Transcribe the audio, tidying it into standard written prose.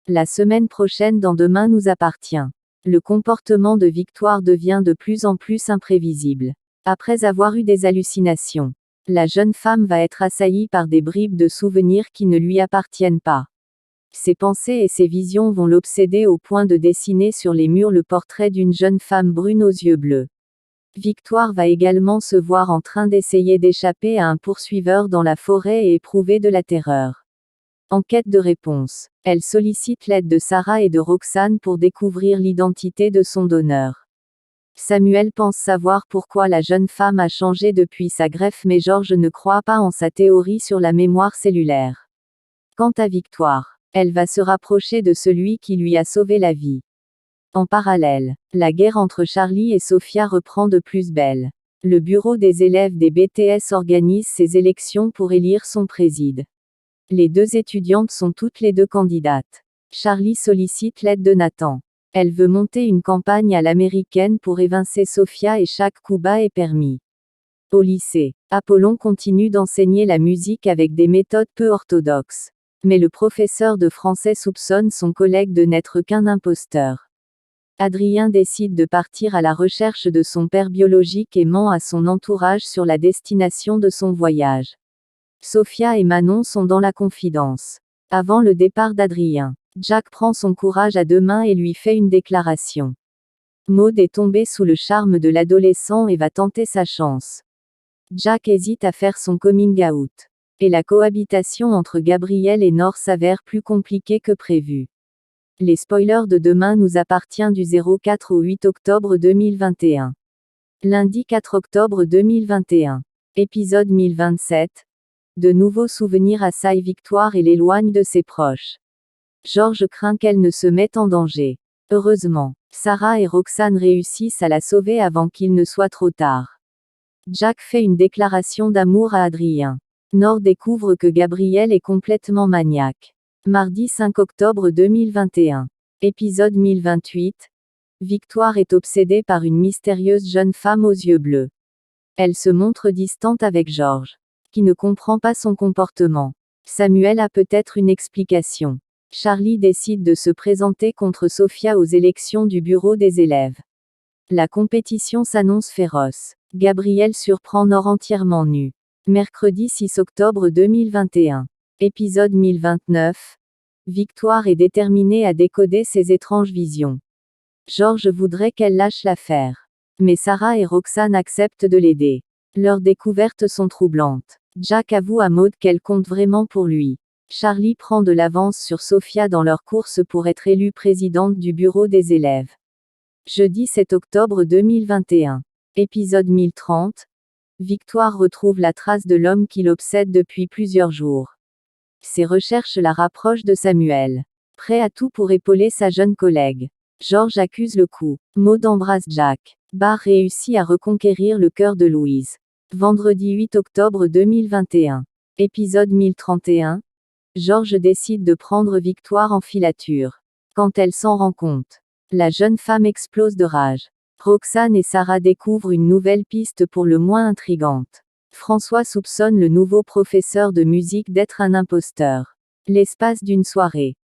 La semaine prochaine dans Demain nous appartient. Le comportement de Victoire devient de plus en plus imprévisible. Après avoir eu des hallucinations, la jeune femme va être assaillie par des bribes de souvenirs qui ne lui appartiennent pas. Ses pensées et ses visions vont l'obséder au point de dessiner sur les murs le portrait d'une jeune femme brune aux yeux bleus. Victoire va également se voir en train d'essayer d'échapper à un poursuiveur dans la forêt et éprouver de la terreur. En quête de réponse, elle sollicite l'aide de Sarah et de Roxane pour découvrir l'identité de son donneur. Samuel pense savoir pourquoi la jeune femme a changé depuis sa greffe, mais Georges ne croit pas en sa théorie sur la mémoire cellulaire. Quant à Victoire, elle va se rapprocher de celui qui lui a sauvé la vie. En parallèle, la guerre entre Charlie et Sophia reprend de plus belle. Le bureau des élèves des BTS organise ses élections pour élire son préside. Les deux étudiantes sont toutes les deux candidates. Charlie sollicite l'aide de Nathan. Elle veut monter une campagne à l'américaine pour évincer Sophia et chaque coup bas est permis. Au lycée, Apollon continue d'enseigner la musique avec des méthodes peu orthodoxes. Mais le professeur de français soupçonne son collègue de n'être qu'un imposteur. Adrien décide de partir à la recherche de son père biologique et ment à son entourage sur la destination de son voyage. Sophia et Manon sont dans la confidence. Avant le départ d'Adrien, Jack prend son courage à deux mains et lui fait une déclaration. Maud est tombée sous le charme de l'adolescent et va tenter sa chance. Jack hésite à faire son coming out. Et la cohabitation entre Gabriel et Nord s'avère plus compliquée que prévu. Les spoilers de Demain nous appartient du 04 au 8 octobre 2021. Lundi 4 octobre 2021. Épisode 1027. De nouveaux souvenirs assaillent Victoire et l'éloignent de ses proches. Georges craint qu'elle ne se mette en danger. Heureusement, Sarah et Roxane réussissent à la sauver avant qu'il ne soit trop tard. Jack fait une déclaration d'amour à Adrien. Nord découvre que Gabriel est complètement maniaque. Mardi 5 octobre 2021. Épisode 1028. Victoire est obsédée par une mystérieuse jeune femme aux yeux bleus. Elle se montre distante avec Georges, qui ne comprend pas son comportement. Samuel a peut-être une explication. Charlie décide de se présenter contre Sophia aux élections du bureau des élèves. La compétition s'annonce féroce. Gabriel surprend Nord entièrement nu. Mercredi 6 octobre 2021. Épisode 1029. Victoire est déterminée à décoder ses étranges visions. Georges voudrait qu'elle lâche l'affaire. Mais Sarah et Roxane acceptent de l'aider. Leurs découvertes sont troublantes. Jack avoue à Maud qu'elle compte vraiment pour lui. Charlie prend de l'avance sur Sophia dans leur course pour être élue présidente du bureau des élèves. Jeudi 7 octobre 2021. Épisode 1030. Victoire retrouve la trace de l'homme qui l'obsède depuis plusieurs jours. Ses recherches la rapprochent de Samuel. Prêt à tout pour épauler sa jeune collègue. Georges accuse le coup. Maud embrasse Jack. Barr réussit à reconquérir le cœur de Louise. Vendredi 8 octobre 2021. Épisode 1031. Georges décide de prendre Victoire en filature. Quand elle s'en rend compte, la jeune femme explose de rage. Roxane et Sarah découvrent une nouvelle piste pour le moins intrigante. François soupçonne le nouveau professeur de musique d'être un imposteur. L'espace d'une soirée,